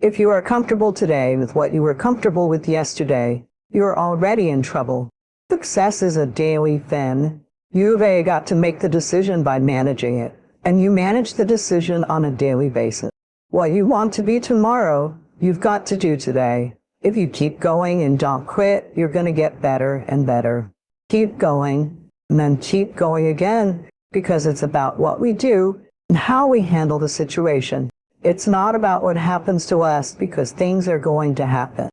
If you are comfortable today with what you were comfortable with yesterday, you are already in trouble. Success is a daily thing. You've got to make the decision by managing it, and you manage the decision on a daily basis. What you want to be tomorrow, you've got to do today. If you keep going and don't quit, you're going to get better and better. Keep going, and then keep going again, because it's about what we do and how we handle the situation. It's not about what happens to us, because things are going to happen.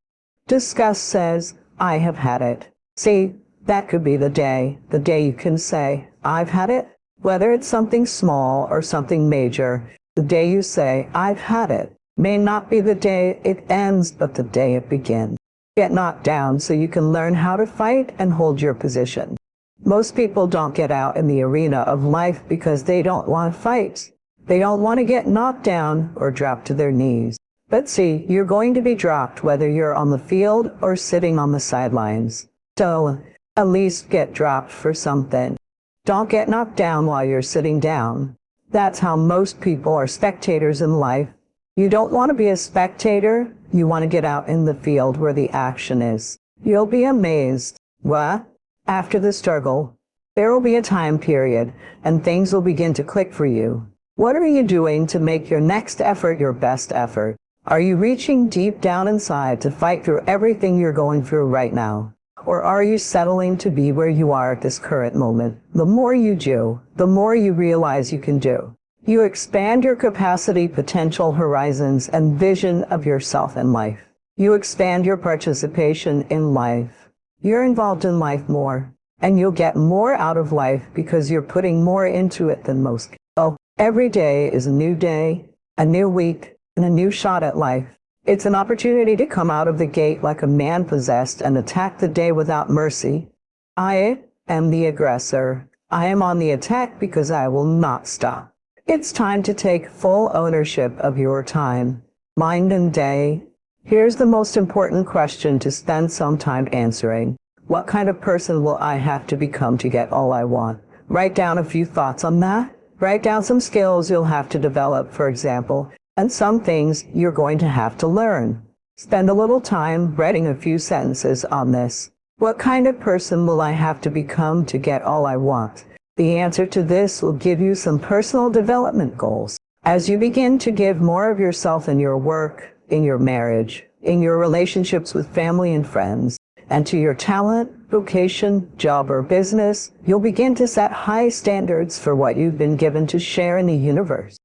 Disgust says, I have had it. See, that could be the day you can say, I've had it. Whether it's something small or something major, the day you say, I've had it, may not be the day it ends, but the day it begins. Get knocked down so you can learn how to fight and hold your position. Most people don't get out in the arena of life because they don't want to fight. They don't want to get knocked down or drop to their knees. But see, you're going to be dropped whether you're on the field or sitting on the sidelines. So, at least get dropped for something. Don't get knocked down while you're sitting down. That's how most people are spectators in life. You don't want to be a spectator. You want to get out in the field where the action is. You'll be amazed. What? After the struggle, there will be a time period, and things will begin to click for you. What are you doing to make your next effort your best effort? Are you reaching deep down inside to fight through everything you're going through right now? Or are you settling to be where you are at this current moment? The more you do, the more you realize you can do. You expand your capacity, potential, horizons, and vision of yourself and life. You expand your participation in life. You're involved in life more, and you'll get more out of life because you're putting more into it than most people. Every day is a new day, a new week, and a new shot at life. It's an opportunity to come out of the gate like a man possessed and attack the day without mercy. I am the aggressor. I am on the attack because I will not stop. It's time to take full ownership of your time, mind and day. Here's the most important question to spend some time answering. What kind of person will I have to become to get all I want? Write down a few thoughts on that. Write down some skills you'll have to develop, for example, and some things you're going to have to learn. Spend a little time writing a few sentences on this. What kind of person will I have to become to get all I want? The answer to this will give you some personal development goals. As you begin to give more of yourself in your work, in your marriage, in your relationships with family and friends, and to your talent, vocation, job, or business, you'll begin to set high standards for what you've been given to share in the universe.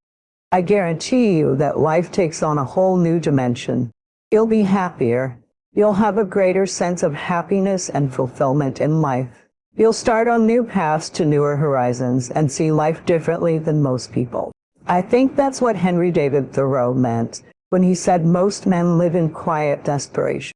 I guarantee you that life takes on a whole new dimension. You'll be happier. You'll have a greater sense of happiness and fulfillment in life. You'll start on new paths to newer horizons and see life differently than most people. I think that's what Henry David Thoreau meant when he said most men live in quiet desperation.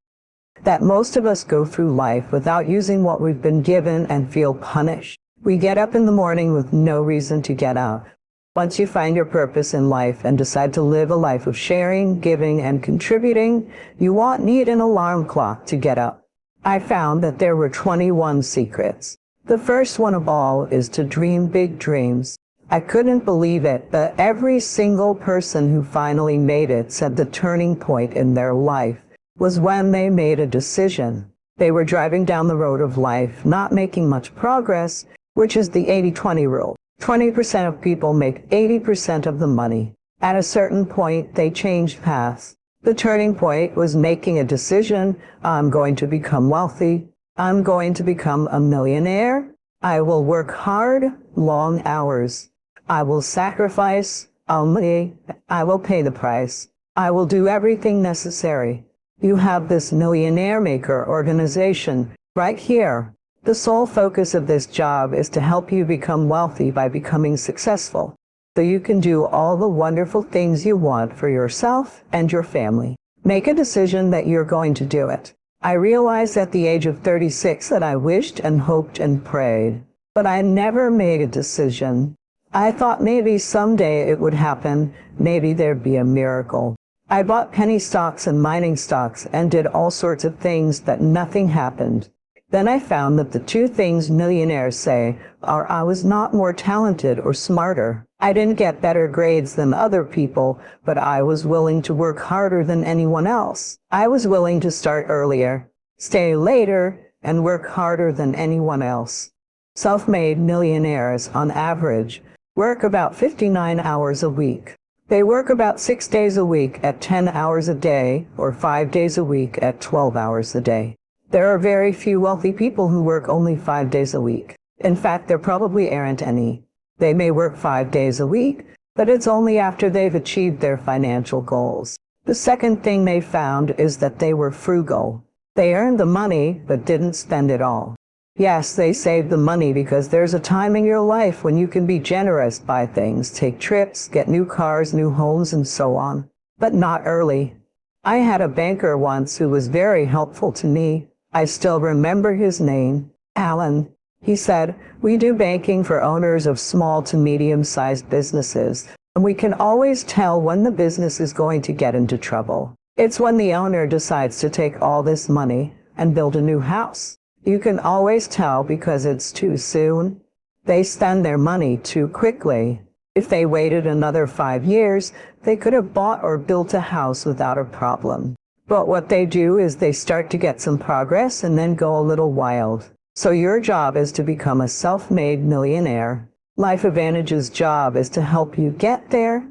That most of us go through life without using what we've been given and feel punished. We get up in the morning with no reason to get up. Once you find your purpose in life and decide to live a life of sharing, giving, and contributing, you won't need an alarm clock to get up. I found that there were 21 secrets. The first one of all is to dream big dreams. I couldn't believe it, but every single person who finally made it said the turning point in their life was when they made a decision. They were driving down the road of life, not making much progress, which is the 80-20 rule. 20% of people make 80% of the money. At a certain point, they changed paths. The turning point was making a decision. I'm going to become wealthy. I'm going to become a millionaire. I will work hard, long hours. I will sacrifice. I will pay the price. I will do everything necessary. You have this Millionaire Maker organization right here. The sole focus of this job is to help you become wealthy by becoming successful, so you can do all the wonderful things you want for yourself and your family. Make a decision that you're going to do it. I realized at the age of 36 that I wished and hoped and prayed, but I never made a decision. I thought maybe someday it would happen, maybe there'd be a miracle. I bought penny stocks and mining stocks and did all sorts of things, but nothing happened. Then I found that the two things millionaires say are I was not more talented or smarter. I didn't get better grades than other people, but I was willing to work harder than anyone else. I was willing to start earlier, stay later, and work harder than anyone else. Self-made millionaires, on average, work about 59 hours a week. They work about 6 days a week at 10 hours a day, or 5 days a week at 12 hours a day. There are very few wealthy people who work only 5 days a week. In fact, there probably aren't any. They may work 5 days a week, but it's only after they've achieved their financial goals. The second thing they found is that they were frugal. They earned the money, but didn't spend it all. Yes, they saved the money because there's a time in your life when you can be generous, buy things, take trips, get new cars, new homes, and so on. But not early. I had a banker once who was very helpful to me. I still remember his name, Alan. He said, "We do banking for owners of small to medium-sized businesses, and we can always tell when the business is going to get into trouble. It's when the owner decides to take all this money and build a new house. You can always tell because it's too soon. They spend their money too quickly. If they waited another 5 years, they could have bought or built a house without a problem. But what they do is they start to get some progress and then go a little wild. So your job is to become a self-made millionaire. Life Advantage's job is to help you get there,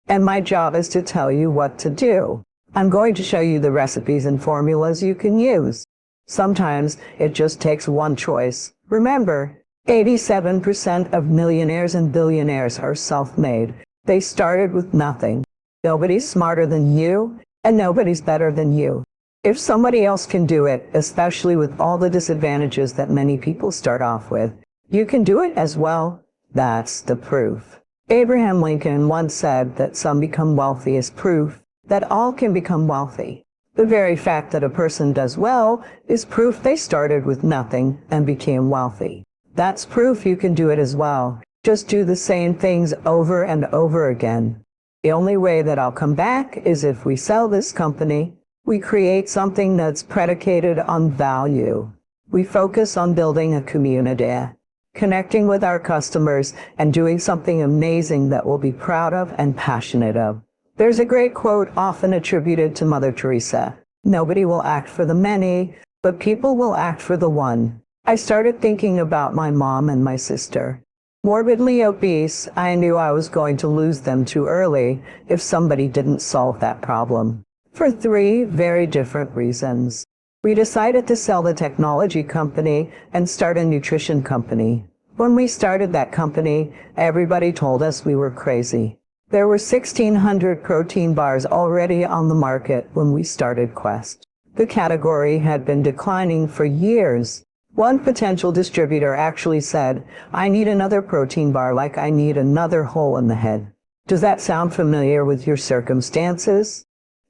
and my job is to tell you what to do. I'm going to show you the recipes and formulas you can use. Sometimes it just takes one choice. Remember, 87% of millionaires and billionaires are self-made. They started with nothing. Nobody's smarter than you, and nobody's better than you. If somebody else can do it, especially with all the disadvantages that many people start off with, you can do it as well. That's the proof. Abraham Lincoln once said that some become wealthy is proof that all can become wealthy. The very fact that a person does well is proof they started with nothing and became wealthy. That's proof you can do it as well. Just do the same things over and over again. The only way that I'll come back is if we sell this company. We create something that's predicated on value. We focus on building a community, connecting with our customers, and doing something amazing that we'll be proud of and passionate of. There's a great quote often attributed to Mother Teresa. Nobody will act for the many, but people will act for the one. I started thinking about my mom and my sister. Morbidly obese, I knew I was going to lose them too early if somebody didn't solve that problem. For 3 very different reasons. We decided to sell the technology company and start a nutrition company. When we started that company, everybody told us we were crazy. There were 1,600 protein bars already on the market when we started Quest. The category had been declining for years. One potential distributor actually said, "I need another protein bar like I need another hole in the head." Does that sound familiar with your circumstances?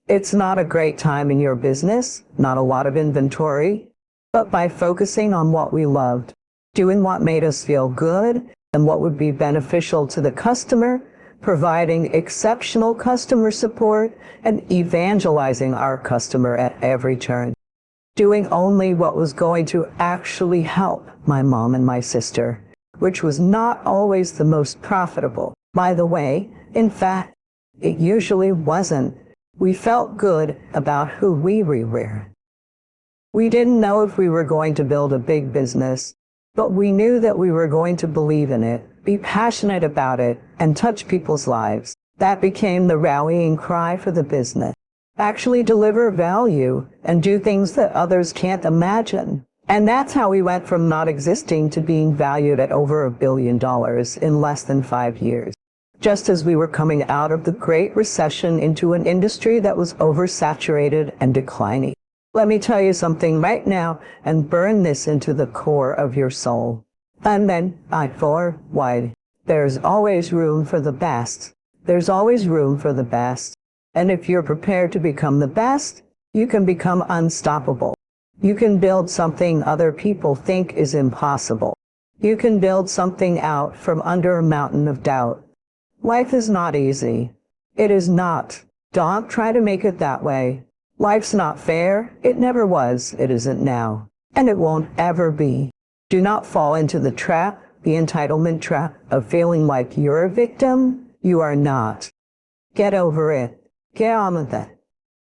It's not a great time in your business, not a lot of inventory, but by focusing on what we loved, doing what made us feel good and what would be beneficial to the customer, providing exceptional customer support, and evangelizing our customer at every turn. Doing only what was going to actually help my mom and my sister, which was not always the most profitable. By the way, in fact, it usually wasn't. We felt good about who we were. We didn't know if we were going to build a big business, but we knew that we were going to believe in it, be passionate about it, and touch people's lives. That became the rallying cry for the business. Actually deliver value and do things that others can't imagine. And that's how we went from not existing to being valued at over $1 billion in less than 5 years. Just as we were coming out of the Great Recession into an industry that was oversaturated and declining. Let me tell you something right now and burn this into the core of your soul. And then, why? There's always room for the best. There's always room for the best. And if you're prepared to become the best, you can become unstoppable. You can build something other people think is impossible. You can build something out from under a mountain of doubt. Life is not easy. It is not. Don't try to make it that way. Life's not fair. It never was. It isn't now. And it won't ever be. Do not fall into the trap the entitlement trap of feeling like you're a victim. You are not. Get over it. Get on with it.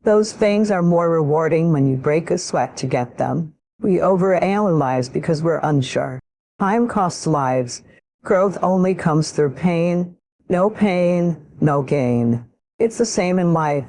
Those things are more rewarding when you break a sweat to get them. We overanalyze because we're unsure. Time costs lives. Growth only comes through pain. No pain, no gain. It's the same in life.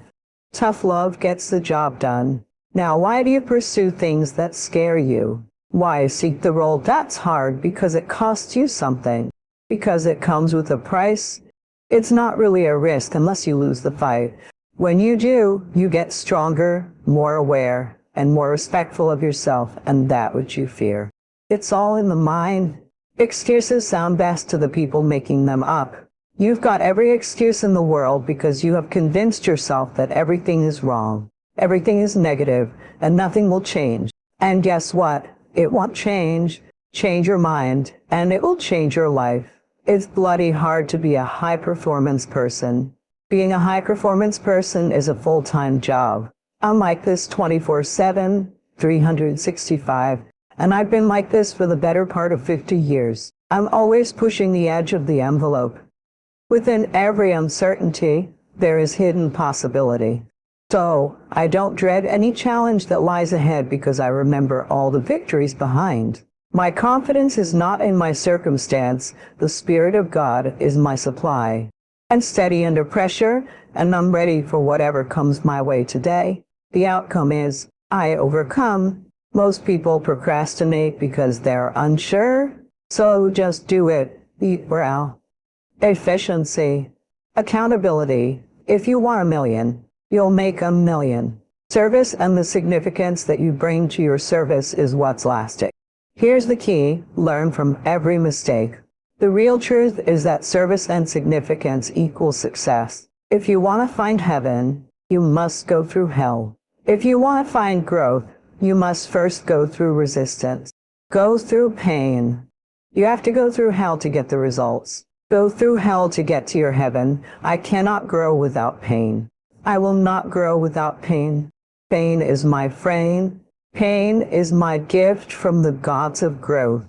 Tough love gets the job done. Now, why do you pursue things that scare you? Why seek the role that's hard? Because it costs you something. Because it comes with a price. It's not really a risk unless you lose the fight. When you do, you get stronger, more aware, and more respectful of yourself and that which you fear. It's all in the mind. Excuses sound best to the people making them up. You've got every excuse in the world because you have convinced yourself that everything is wrong, everything is negative, and nothing will change. And guess what? It won't change. Change your mind, and it will change your life. It's bloody hard to be a high-performance person. Being a high-performance person is a full-time job. I'm like this 24/7, 365, and I've been like this for the better part of 50 years. I'm always pushing the edge of the envelope. Within every uncertainty, there is hidden possibility. So, I don't dread any challenge that lies ahead because I remember all the victories behind. My confidence is not in my circumstance. The Spirit of God is my supply. I'm steady under pressure, and I'm ready for whatever comes my way today. The outcome is, I overcome. Most people procrastinate because they're unsure. So just do it. Eat well. Efficiency. Accountability. If you want 1,000,000, you'll make 1,000,000. Service and the significance that you bring to your service is what's lasting. Here's the key. Learn from every mistake. The real truth is that service and significance equals success. If you want to find heaven, you must go through hell. If you want to find growth, you must first go through resistance. Go through pain. You have to go through hell to get the results. Go through hell to get to your heaven. I cannot grow without pain. I will not grow without pain. Pain is my friend. Pain is my gift from the gods of growth.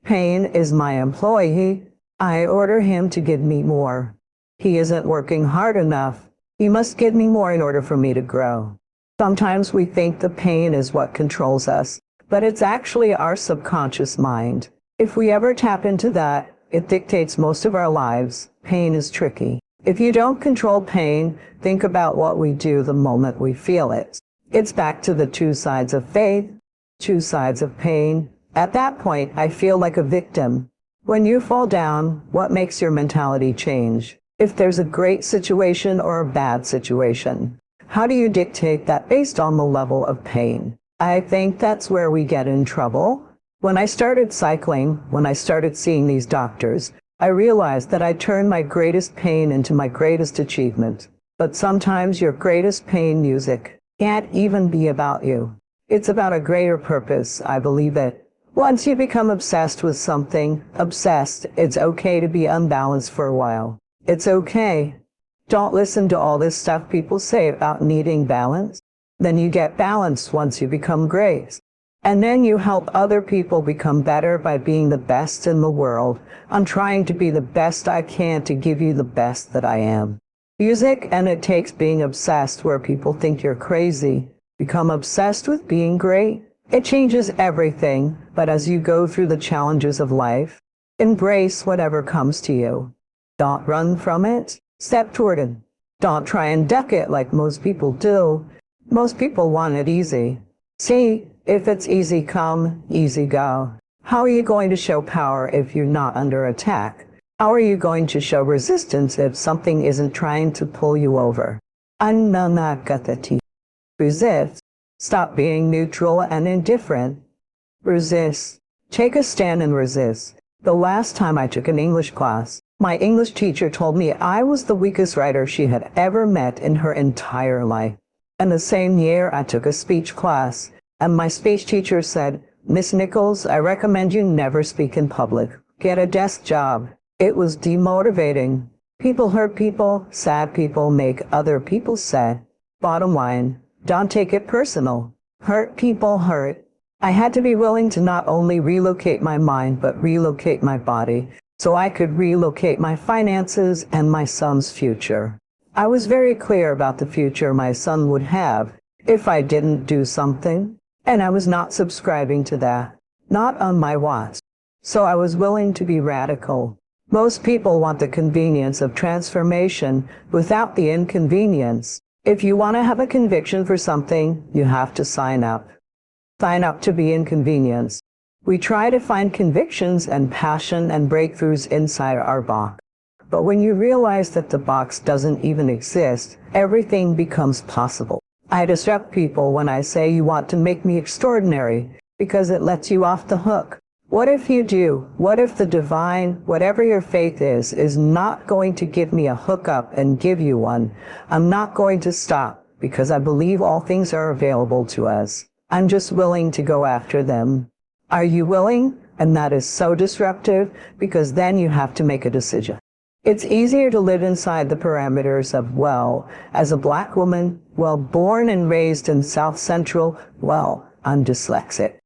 Pain is my employee. I order him to give me more. He isn't working hard enough. He must give me more in order for me to grow. Sometimes we think the pain is what controls us, but it's actually our subconscious mind. If we ever tap into that, it dictates most of our lives. Pain is tricky. If you don't control pain, think about what we do the moment we feel it. It's back to the two sides of faith, two sides of pain. At that point, I feel like a victim. When you fall down, what makes your mentality change? If there's a great situation or a bad situation, how do you dictate that based on the level of pain? I think that's where we get in trouble. When I started cycling, when I started seeing these doctors, I realized that I turned my greatest pain into my greatest achievement. But sometimes your greatest pain music can't even be about you. It's about a greater purpose, I believe it. Once you become obsessed with something, it's okay to be unbalanced for a while. It's okay. Don't listen to all this stuff people say about needing balance. Then you get balanced once you become great. And then you help other people become better by being the best in the world. I'm trying to be the best I can to give you the best that I am. Music, and it takes being obsessed where people think you're crazy. Become obsessed with being great. It changes everything, but as you go through the challenges of life, embrace whatever comes to you. Don't run from it. Step toward it. Don't try and duck it like most people do. Most people want it easy. See, if it's easy come, easy go. How are you going to show power if you're not under attack? How are you going to show resistance if something isn't trying to pull you over? Ananakatati. Resist. Stop being neutral and indifferent. Resist. Take a stand and resist. The last time I took an English class, my English teacher told me I was the weakest writer she had ever met in her entire life. And the same year I took a speech class, and my speech teacher said, "Miss Nichols, I recommend you never speak in public. Get a desk job." It was demotivating. People hurt people, sad people make other people sad. Bottom line, don't take it personal. Hurt people hurt. I had to be willing to not only relocate my mind, but relocate my body so I could relocate my finances and my son's future. I was very clear about the future my son would have if I didn't do something, and I was not subscribing to that, not on my watch. So I was willing to be radical. Most people want the convenience of transformation without the inconvenience. If you want to have a conviction for something, you have to sign up. Sign up to be inconvenienced. We try to find convictions and passion and breakthroughs inside our box. But when you realize that the box doesn't even exist, everything becomes possible. I disrupt people when I say you want to make me extraordinary because it lets you off the hook. What if you do? What if the divine, whatever your faith is not going to give me a hookup and give you one? I'm not going to stop because I believe all things are available to us. I'm just willing to go after them. Are you willing? And that is so disruptive because then you have to make a decision. It's easier to live inside the parameters of, well, as a Black woman, well, born and raised in South Central, well, I'm dyslexic.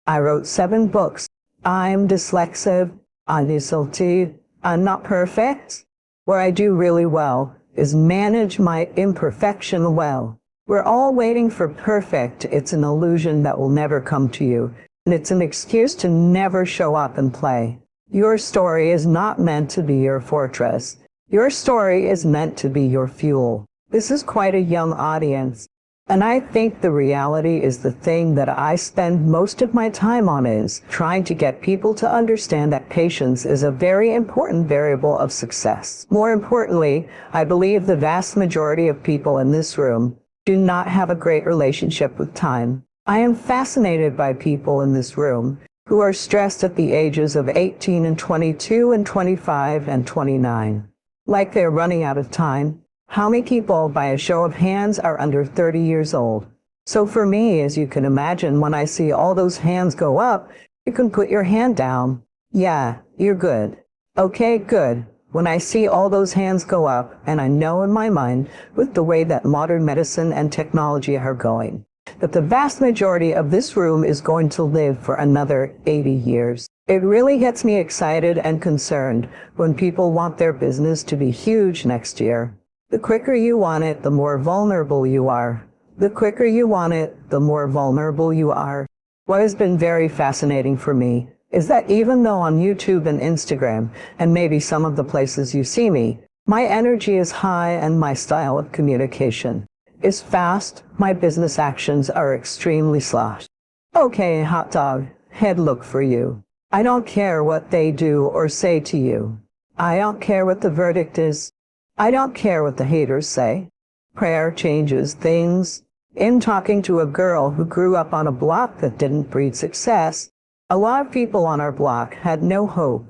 I wrote 7 books. I'm dyslexic, I'm dyslexic, I'm not perfect. Where I do really well is manage my imperfection well. We're all waiting for perfect. It's an illusion that will never come to you, and it's an excuse to never show up and play. Your story is not meant to be your fortress. Your story is meant to be your fuel. This is quite a young audience, and I think the reality is the thing that I spend most of my time on is trying to get people to understand that patience is a very important variable of success. More importantly, I believe the vast majority of people in this room do not have a great relationship with time. I am fascinated by people in this room who are stressed at the ages of 18 and 22 and 25 and 29. Like they're running out of time. How many people, by a show of hands, are under 30 years old? So for me, as you can imagine, when I see all those hands go up, you can put your hand down. Yeah, you're good. Okay, good. When I see all those hands go up, and I know in my mind, with the way that modern medicine and technology are going, that the vast majority of this room is going to live for another 80 years. It really gets me excited and concerned when people want their business to be huge next year. The quicker you want it, the more vulnerable you are. The quicker you want it, the more vulnerable you are. What has been very fascinating for me is that even though on YouTube and Instagram, and maybe some of the places you see me, my energy is high and my style of communication is fast, my business actions are extremely sloshed. Okay, hot dog, head look for you. I don't care what they do or say to you. I don't care what the verdict is. I don't care what the haters say. Prayer changes things. In talking to a girl who grew up on a block that didn't breed success, a lot of people on our block had no hope.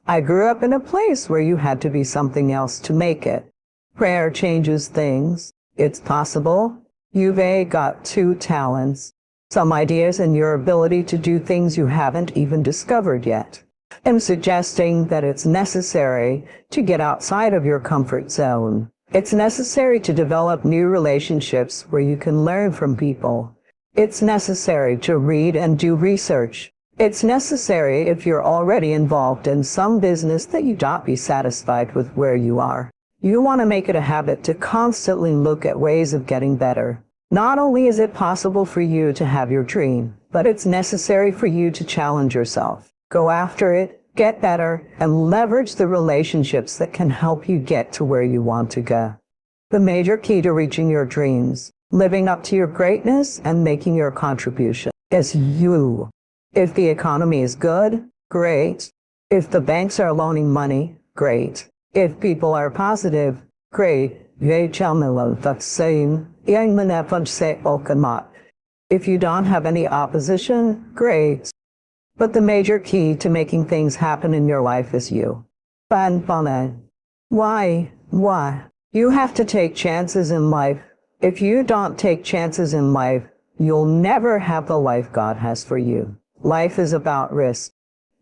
I grew up in a place where you had to be something else to make it. Prayer changes things. It's possible. You've got 2 talents, some ideas, and your ability to do things you haven't even discovered yet. I'm suggesting that it's necessary to get outside of your comfort zone. It's necessary to develop new relationships where you can learn from people. It's necessary to read and do research. It's necessary if you're already involved in some business that you not be satisfied with where you are. You want to make it a habit to constantly look at ways of getting better. Not only is it possible for you to have your dream, but it's necessary for you to challenge yourself. Go after it, get better, and leverage the relationships that can help you get to where you want to go. The major key to reaching your dreams, living up to your greatness, and making your contribution is you. If the economy is good, great. If the banks are loaning money, great. If people are positive, great. If you don't have any opposition, great. But the major key to making things happen in your life is you. Why? You have to take chances in life. If you don't take chances in life, you'll never have the life God has for you. Life is about risk.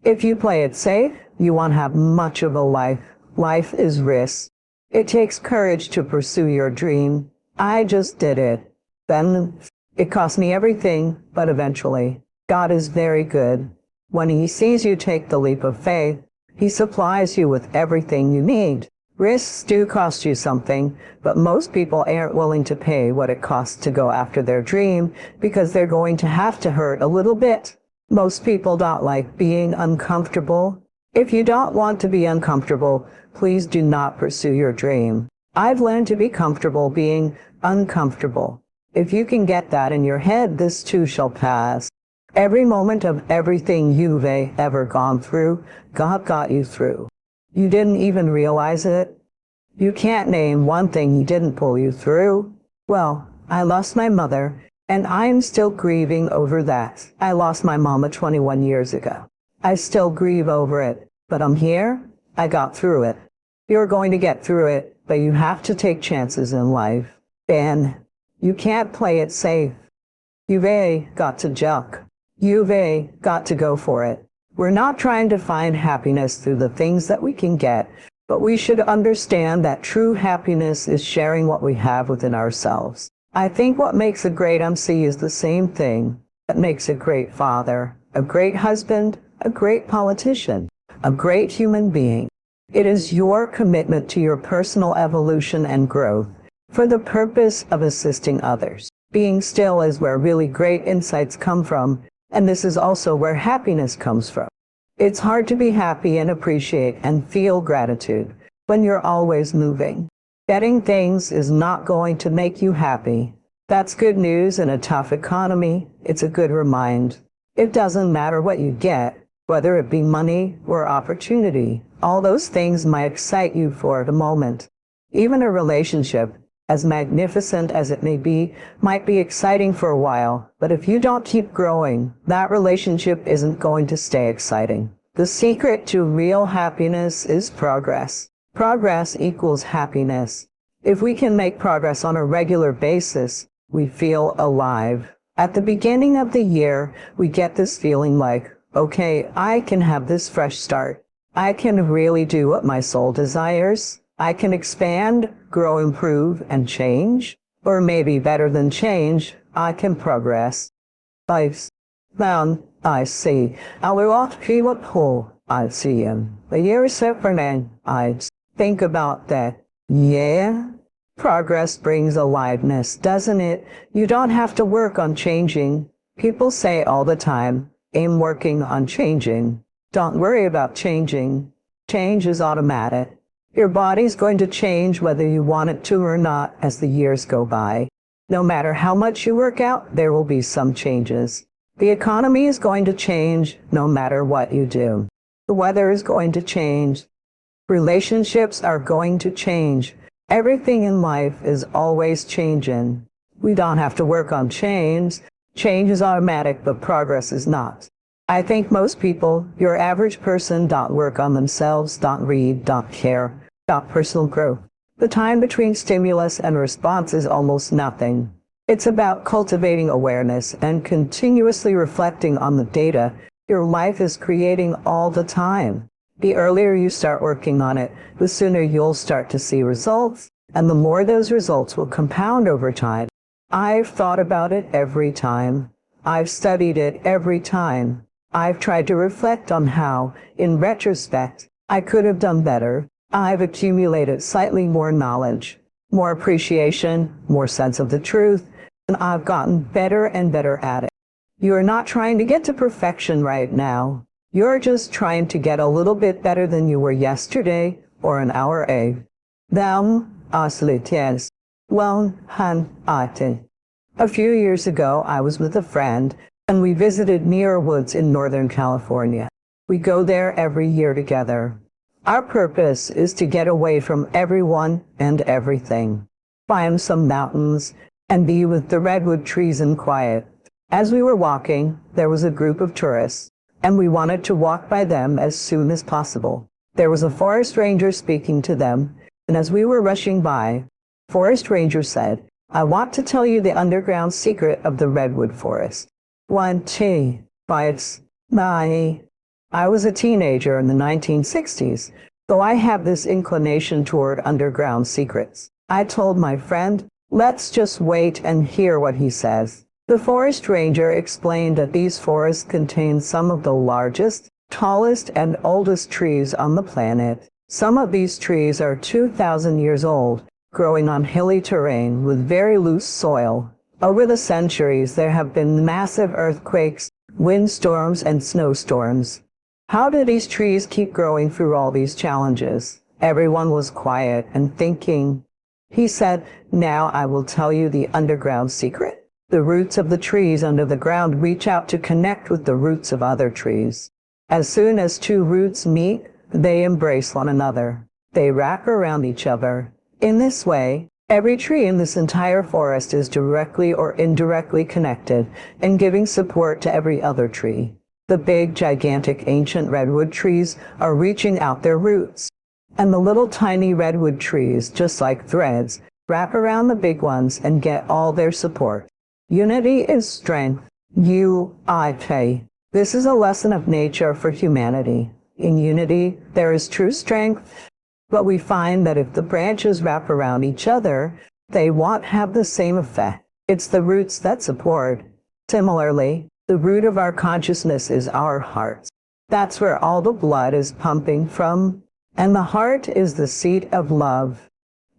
If you play it safe, you won't have much of a life. Life is risk. It takes courage to pursue your dream. I just did it. Then It cost me everything, but eventually, God is very good. When He sees you take the leap of faith, He supplies you with everything you need. Risks do cost you something, but most people aren't willing to pay what it costs to go after their dream because they're going to have to hurt a little bit. Most people don't like being uncomfortable. If you don't want to be uncomfortable, please do not pursue your dream. I've learned to be comfortable being uncomfortable. If you can get that in your head, this too shall pass. Every moment of everything you've ever gone through, God got you through. You didn't even realize it. You can't name one thing He didn't pull you through. Well, I lost my mother, and I'm still grieving over that. I lost my mama 21 years ago. I still grieve over it, but I'm here. I got through it. You're going to get through it, but you have to take chances in life. And you can't play it safe. You've got to jump. You've got to go for it. We're not trying to find happiness through the things that we can get, but we should understand that true happiness is sharing what we have within ourselves. I think what makes a great MC is the same thing that makes a great father, a great husband, a great politician, a great human being. It is your commitment to your personal evolution and growth for the purpose of assisting others. Being still is where really great insights come from, and this is also where happiness comes from. It's hard to be happy and appreciate and feel gratitude when you're always moving. Getting things is not going to make you happy. That's good news in a tough economy. It's a good reminder. It doesn't matter what you get, whether it be money or opportunity. All those things might excite you for the moment. Even a relationship, as magnificent as it may be, might be exciting for a while, but if you don't keep growing, that relationship isn't going to stay exciting. The secret to real happiness is progress. Progress equals happiness. If we can make progress on a regular basis, we feel alive. At the beginning of the year, we get this feeling like, okay, I can have this fresh start. I can really do what my soul desires. I can expand, grow, improve, and change. Or maybe better than change, I can progress. Life's found, I see. I will walk see what pull, I see him. The year is set for nine, I think about that. Yeah? Progress brings aliveness, doesn't it? You don't have to work on changing. People say all the time, I'm working on changing. Don't worry about changing. Change is automatic. Your body's going to change whether you want it to or not as the years go by. No matter how much you work out, there will be some changes. The economy is going to change no matter what you do. The weather is going to change. Relationships are going to change. Everything in life is always changing. We don't have to work on change. Change is automatic, but progress is not. I think most people, your average person, don't work on themselves, don't read, don't care, don't personal growth. The time between stimulus and response is almost nothing. It's about cultivating awareness and continuously reflecting on the data your life is creating all the time. The earlier you start working on it, the sooner you'll start to see results, and the more those results will compound over time. I've thought about it every time. I've studied it every time. I've tried to reflect on how, in retrospect, I could have done better. I've accumulated slightly more knowledge, more appreciation, more sense of the truth, and I've gotten better and better at it. You're not trying to get to perfection right now. You're just trying to get a little bit better than you were yesterday or an hour ago. Them aslities. Well, han ate. A few years ago, I was with a friend, and we visited Muir Woods in Northern California. We go there every year together. Our purpose is to get away from everyone and everything, climb some mountains, and be with the redwood trees in quiet. As we were walking, there was a group of tourists, and we wanted to walk by them as soon as possible. There was a forest ranger speaking to them, and as we were rushing by, forest ranger said, "I want to tell you the underground secret of the redwood forest." One tea, bites, my. I was a teenager in the 1960s, so I have this inclination toward underground secrets. I told my friend, let's just wait and hear what he says. The forest ranger explained that these forests contain some of the largest, tallest, and oldest trees on the planet. Some of these trees are 2,000 years old, growing on hilly terrain with very loose soil. Over the centuries, there have been massive earthquakes, windstorms, and snowstorms. How did these trees keep growing through all these challenges? Everyone was quiet and thinking. He said, "Now I will tell you the underground secret. The roots of the trees under the ground reach out to connect with the roots of other trees. As soon as two roots meet, they embrace one another. They wrap around each other. In this way, every tree in this entire forest is directly or indirectly connected and giving support to every other tree. The big, gigantic, ancient redwood trees are reaching out their roots. And the little tiny redwood trees, just like threads, wrap around the big ones and get all their support. Unity is strength. U-I-K. This is a lesson of nature for humanity. In unity, there is true strength, but we find that if the branches wrap around each other, they won't have the same effect. It's the roots that support. Similarly, the root of our consciousness is our hearts. That's where all the blood is pumping from, and the heart is the seat of love.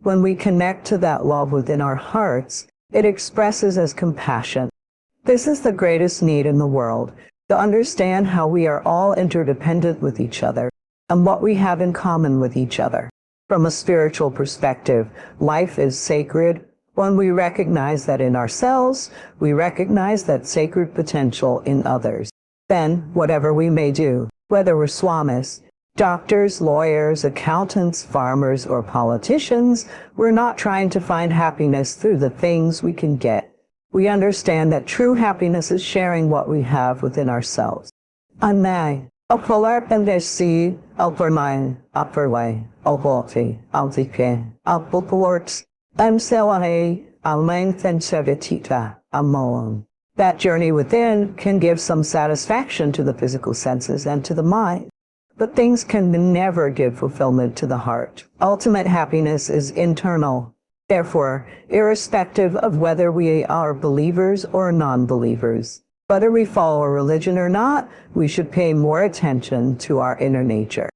When we connect to that love within our hearts, it expresses as compassion. This is the greatest need in the world, to understand how we are all interdependent with each other and what we have in common with each other. From a spiritual perspective, life is sacred. When we recognize that in ourselves, we recognize that sacred potential in others. Then, whatever we may do, whether we're swamis, doctors, lawyers, accountants, farmers, or politicians, we're not trying to find happiness through the things we can get. We understand that true happiness is sharing what we have within ourselves. Anay, opolar pendesi, alpermai, upperway, alvolti, altike, alpulports, amselahe, almengthen servitita, amon. That journey within can give some satisfaction to the physical senses and to the mind. But things can never give fulfillment to the heart. Ultimate happiness is internal. Therefore, irrespective of whether we are believers or non-believers, whether we follow a religion or not, we should pay more attention to our inner nature.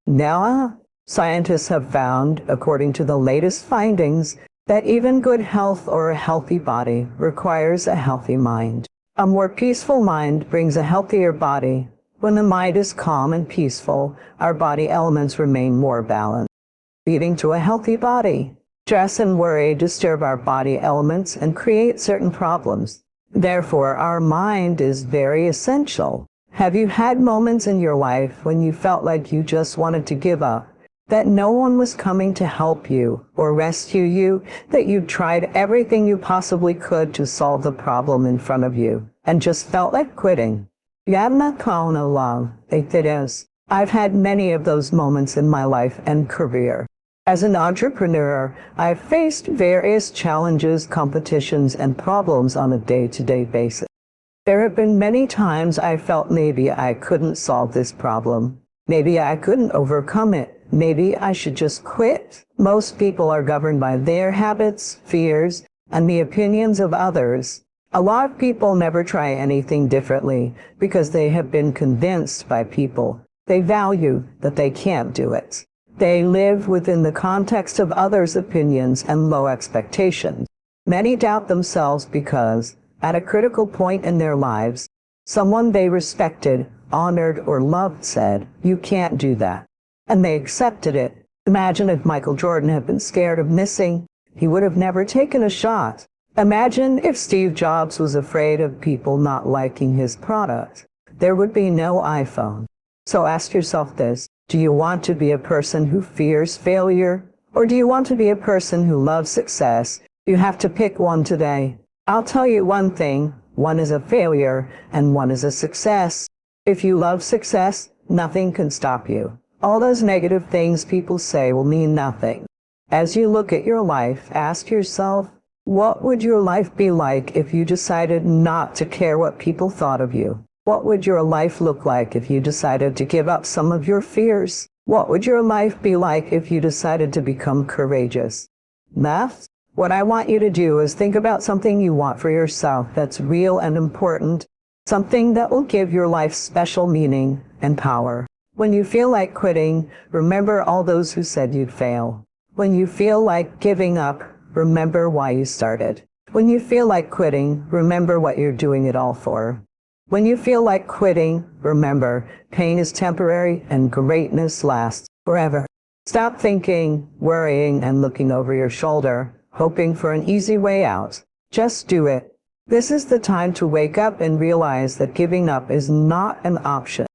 Now, scientists have found, according to the latest findings, that even good health or a healthy body requires a healthy mind. A more peaceful mind brings a healthier body. When the mind is calm and peaceful, our body elements remain more balanced, leading to a healthy body. Stress and worry disturb our body elements and create certain problems. Therefore, our mind is very essential. Have you had moments in your life when you felt like you just wanted to give up? That no one was coming to help you or rescue you, that you tried everything you possibly could to solve the problem in front of you and just felt like quitting? I've had many of those moments in my life and career. As an entrepreneur, I've faced various challenges, competitions, and problems on a day-to-day basis. There have been many times I felt maybe I couldn't solve this problem. Maybe I couldn't overcome it. Maybe I should just quit. Most people are governed by their habits, fears, and the opinions of others. A lot of people never try anything differently because they have been convinced by people. They value that they can't do it. They live within the context of others' opinions and low expectations. Many doubt themselves because, at a critical point in their lives, someone they respected, honored, or loved said, "You can't do that." And they accepted it. Imagine if Michael Jordan had been scared of missing. He would have never taken a shot. Imagine if Steve Jobs was afraid of people not liking his product. There would be no iPhone. So ask yourself this: do you want to be a person who fears failure? Or do you want to be a person who loves success? You have to pick one today. I'll tell you one thing: one is a failure and one is a success. If you love success, nothing can stop you. All those negative things people say will mean nothing. As you look at your life, ask yourself, what would your life be like if you decided not to care what people thought of you? What would your life look like if you decided to give up some of your fears? What would your life be like if you decided to become courageous? Next, what I want you to do is think about something you want for yourself that's real and important, something that will give your life special meaning and power. When you feel like quitting, remember all those who said you'd fail. When you feel like giving up, remember why you started. When you feel like quitting, remember what you're doing it all for. When you feel like quitting, remember, pain is temporary and greatness lasts forever. Stop thinking, worrying, and looking over your shoulder, hoping for an easy way out. Just do it. This is the time to wake up and realize that giving up is not an option.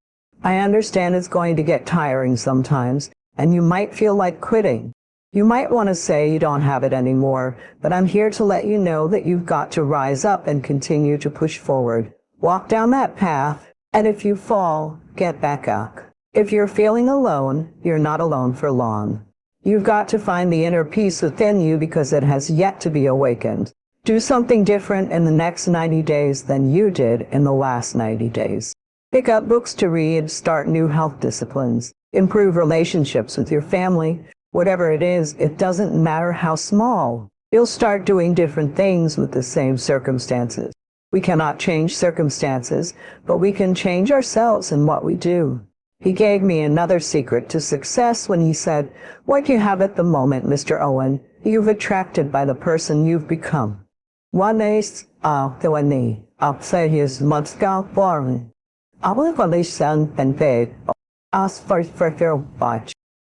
I understand it's going to get tiring sometimes, and you might feel like quitting. You might want to say you don't have it anymore, but I'm here to let you know that you've got to rise up and continue to push forward. Walk down that path, and if you fall, get back up. If you're feeling alone, you're not alone for long. You've got to find the inner peace within you because it has yet to be awakened. Do something different in the next 90 days than you did in the last 90 days. Pick up books to read, start new health disciplines, improve relationships with your family. Whatever it is, it doesn't matter how small. You'll start doing different things with the same circumstances. We cannot change circumstances, but we can change ourselves and what we do. He gave me another secret to success when he said, "What you have at the moment, Mr. Owen, you've attracted by the person you've become." One is, the upstairs must go forward.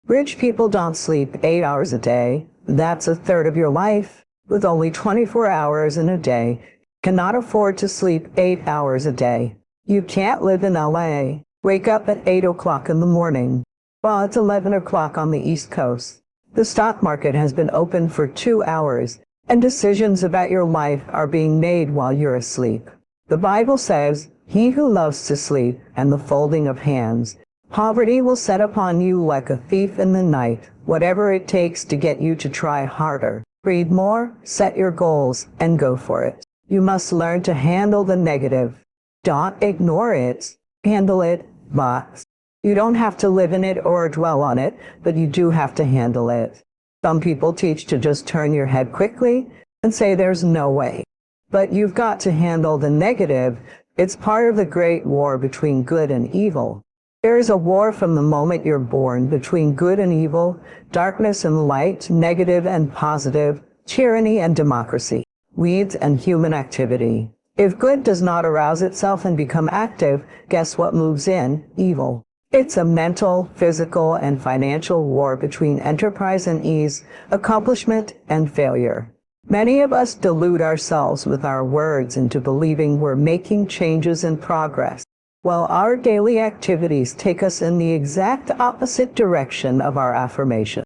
Rich people don't sleep 8 hours a day. That's a third of your life. With only 24 hours in a day, cannot afford to sleep 8 hours a day. You can't live in LA. Wake up at 8 o'clock in the morning. Well, it's 11 o'clock on the East Coast. The stock market has been open for 2 hours, and decisions about your life are being made while you're asleep. The Bible says, "He who loves to sleep and the folding of hands, poverty will set upon you like a thief in the night, whatever it takes to get you to try harder. Read more, set your goals, and go for it." You must learn to handle the negative. Don't ignore it. Handle it, but you don't have to live in it or dwell on it, but you do have to handle it. Some people teach to just turn your head quickly and say there's no way. But you've got to handle the negative. It's part of the great war between good and evil. There is a war from the moment you're born between good and evil, darkness and light, negative and positive, tyranny and democracy, weeds and human activity. If good does not arouse itself and become active, guess what moves in? Evil. It's a mental, physical, and financial war between enterprise and ease, accomplishment and failure. Many of us delude ourselves with our words into believing we're making changes and progress, while our daily activities take us in the exact opposite direction of our affirmation.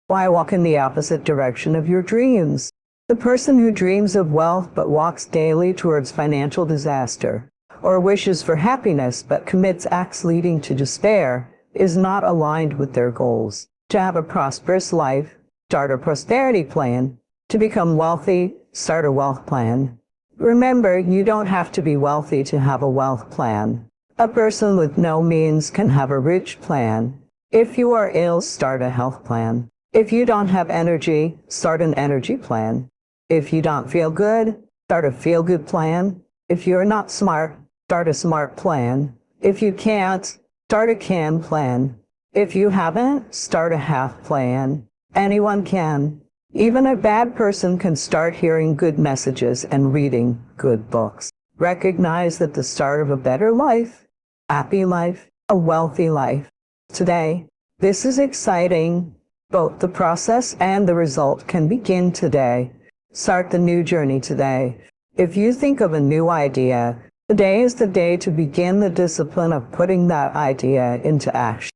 Why walk in the opposite direction of your dreams? The person who dreams of wealth but walks daily towards financial disaster, or wishes for happiness but commits acts leading to despair, is not aligned with their goals. To have a prosperous life, start a prosperity plan. To become wealthy, start a wealth plan. Remember, you don't have to be wealthy to have a wealth plan. A person with no means can have a rich plan. If you are ill, start a health plan. If you don't have energy, start an energy plan. If you don't feel good, start a feel-good plan. If you're not smart, start a smart plan. If you can't, start a can plan. If you haven't, start a half plan. Anyone can. Even a bad person can start hearing good messages and reading good books. Recognize that the start of a better life, happy life, a wealthy life. Today, this is exciting. Both the process and the result can begin today. Start the new journey today. If you think of a new idea, today is the day to begin the discipline of putting that idea into action.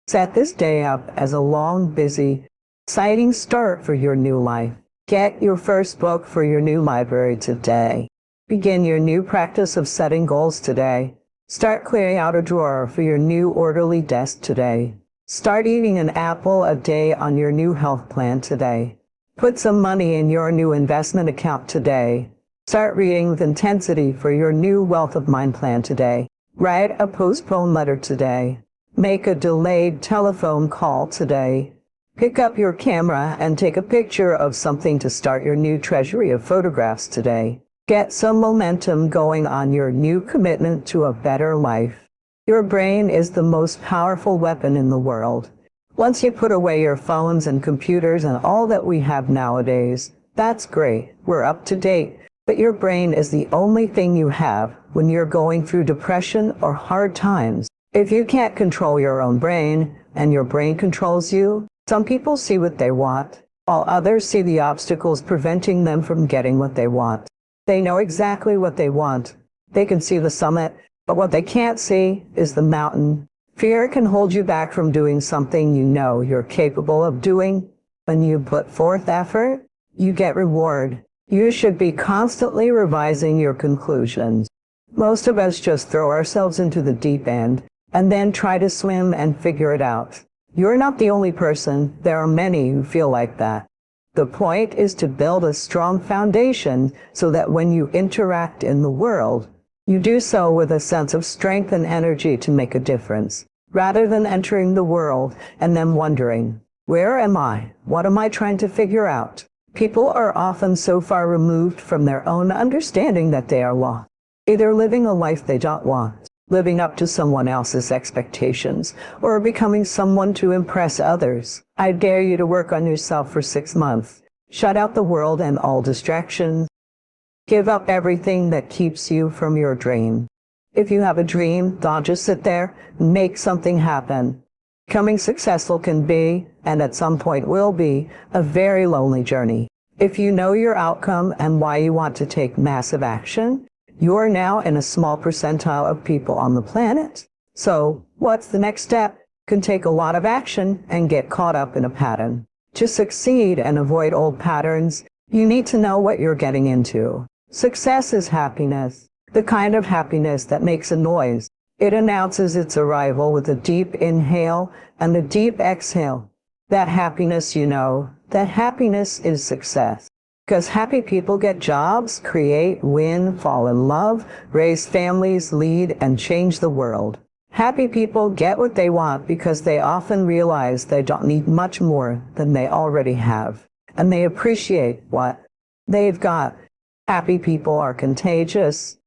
Set this day up as a long, busy, exciting start for your new life. Get your first book for your new library today. Begin your new practice of setting goals today. Start clearing out a drawer for your new orderly desk today. Start eating an apple a day on your new health plan today. Put some money in your new investment account today. Start reading with intensity for your new wealth of mind plan today. Write a postponed letter today. Make a delayed telephone call today. Pick up your camera and take a picture of something to start your new treasury of photographs today. Get some momentum going on your new commitment to a better life. Your brain is the most powerful weapon in the world. Once you put away your phones and computers and all that we have nowadays, that's great. We're up to date. But your brain is the only thing you have when you're going through depression or hard times. If you can't control your own brain and your brain controls you, some people see what they want, while others see the obstacles preventing them from getting what they want. They know exactly what they want. They can see the summit, but what they can't see is the mountain. Fear can hold you back from doing something you know you're capable of doing. When you put forth effort, you get reward. You should be constantly revising your conclusions. Most of us just throw ourselves into the deep end and then try to swim and figure it out. You're not the only person. There are many who feel like that. The point is to build a strong foundation so that when you interact in the world, you do so with a sense of strength and energy to make a difference, rather than entering the world and then wondering, where am I? What am I trying to figure out? People are often so far removed from their own understanding that they are lost, either living a life they don't want, living up to someone else's expectations, or becoming someone to impress others. I dare you to work on yourself for 6 months. Shut out the world and all distractions. Give up everything that keeps you from your dream. If you have a dream, don't just sit there. Make something happen. Becoming successful can be, and at some point will be, a very lonely journey. If you know your outcome and why you want to take massive action, you are now in a small percentile of people on the planet. So, what's the next step? Can take a lot of action and get caught up in a pattern. To succeed and avoid old patterns, you need to know what you're getting into. Success is happiness, the kind of happiness that makes a noise. It announces its arrival with a deep inhale and a deep exhale. That happiness, you know, that happiness is success. Because happy people get jobs, create, win, fall in love, raise families, lead, and change the world. Happy people get what they want because they often realize they don't need much more than they already have, and they appreciate what they've got. Happy people are contagious.